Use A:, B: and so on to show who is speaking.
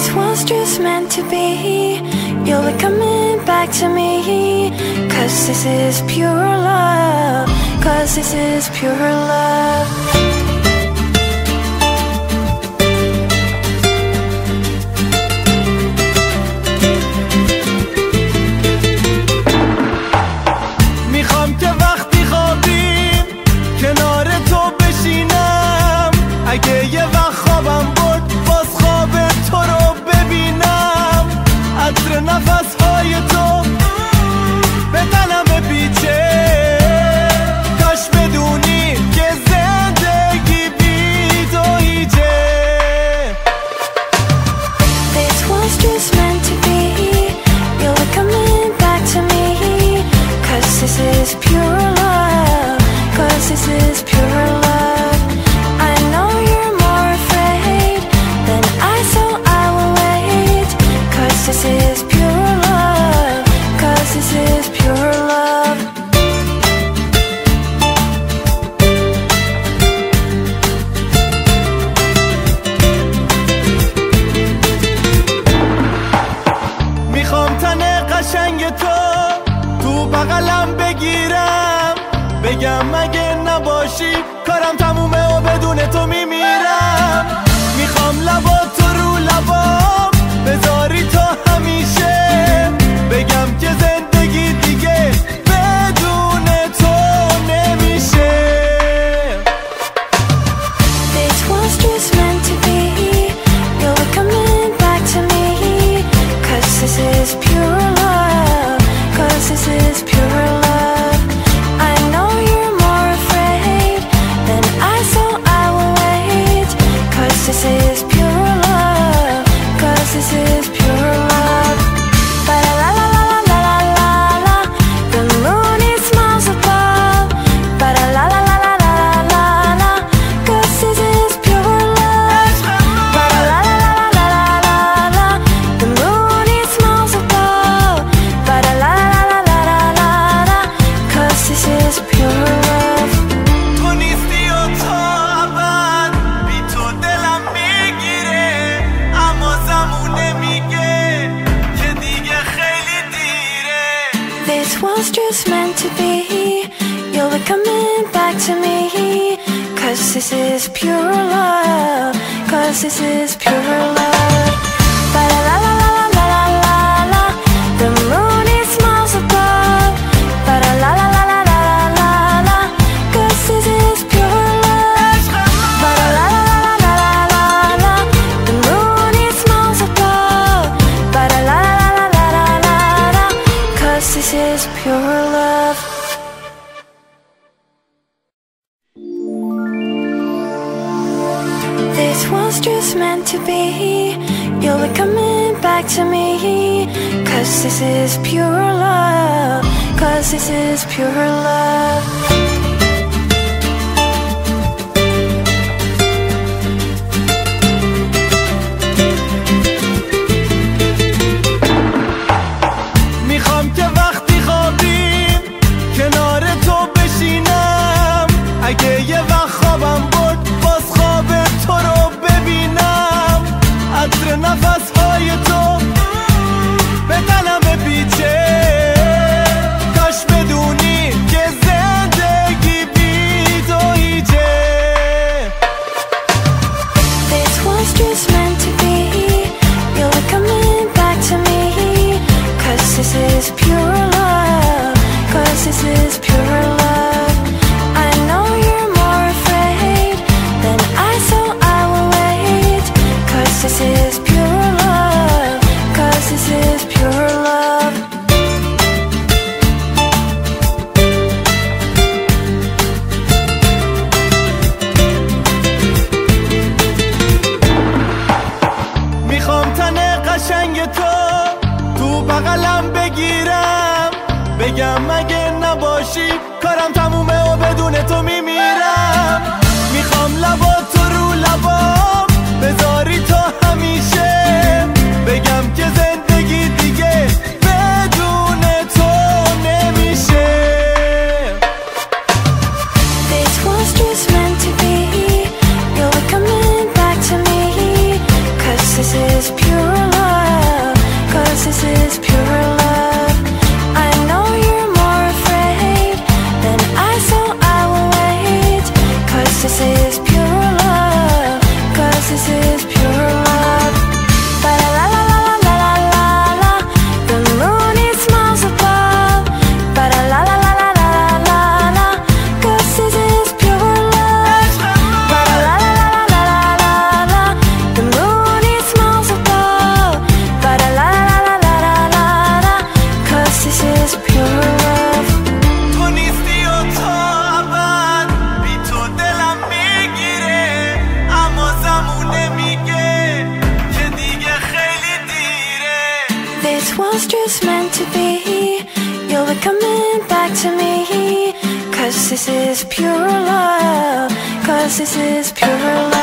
A: This was just meant to be. You'll be coming back to me. 'Cause this is pure love. 'Cause this is pure love.
B: میخوام که وقتی خوابیم کنار تو بشینم. اگه یه وقت خوابم برد باز خواب تو رو ببینم. عطر نفسهای تو به تنم بپیچه. کاش بدونی که زندگی بی تو هیچه.
A: This was just meant to be. You'll be coming back to me. 'Cause this is pure love. 'Cause this is pure love. I know you're more afraid than I, so I will wait. 'Cause this is pure love. 'Cause this is pure love.
B: میخوام تن قشنگ تو بغلم بگیرم. بگم اگه نباشی کارم تمومه و بدون تو میمیرم. میخوام لباتو رو لبام بذاری تا همیشه. بگم که زندگی دیگه بدون تو نمیشه.
A: This was just meant to be. You'll be coming back to me. 'Cause this is pure love. 'Cause this is pure love. I know you're more afraid than I, so I will wait. 'Cause this is pure love. 'Cause this is pure love. Ba la la la la la la la la. The moon it smiles above. Ba la la la la la la la la. 'Cause this is pure love. Ba la la la la la la la. The moon it smiles above. Ba la la la la la la la. 'Cause this is pure love.
B: تو نیستی و تا ابد بی تو دلم میگیره. اما زمونه میگه که دیگه خیلی دیره.
A: This was just meant to be. You'll be coming back to me. 'Cause this is pure love. 'Cause this is pure love. Ba la la la la la la la la. The moon it smiles above. Ba la la la la la la la la. 'Cause this is pure love. Ba la la la la la la la. The moon it smiles above. Ba la la la la la la la. 'Cause this is pure love. This was just meant to be. You'll be coming back to me. 'Cause this is pure love. 'Cause this is pure love.
B: میخوام که وقتی خوابیم کنار تو بشینم. اگه یه وقت خوابم برد باز خواب تو رو ببینم. عطر نفسهای تو به تنم بپیچه. کاش بدونی که زندگی بی تو هیچه.
A: This was just meant to be. You'll be coming back to me. 'Cause this is pure love. 'Cause this is pure love. I know you're more afraid than I, so I will wait. 'Cause this is pure love. 'Cause this is pure love.
B: میخوام تن قشنگ تو بغلم بگیرم. بگم اگه نباشی کارم تمومه و بدون تو میمیرم. میخوام لباتو رو لبام بذاری تا همیشه. بگم که زندگی دیگه بدون تو نمیشه.
A: This was just meant to be. You'll be coming back to me. 'Cause this is pure this is pure love. Ba la la la la la la la. The moon it smiles above. Ba la la la la la la la. 'Cause this is pure love. Ba la la la la la la la. The moon it smiles above. Ba la la la la la la la. 'Cause this is pure love.
B: تو نیستی و تا ابد بی تو دلم میگیره، اما زمونه میگه که دیگه خیلی دیره.
A: This was just meant to be. You'll be coming back to me. 'Cause this is pure love. 'Cause this is pure love.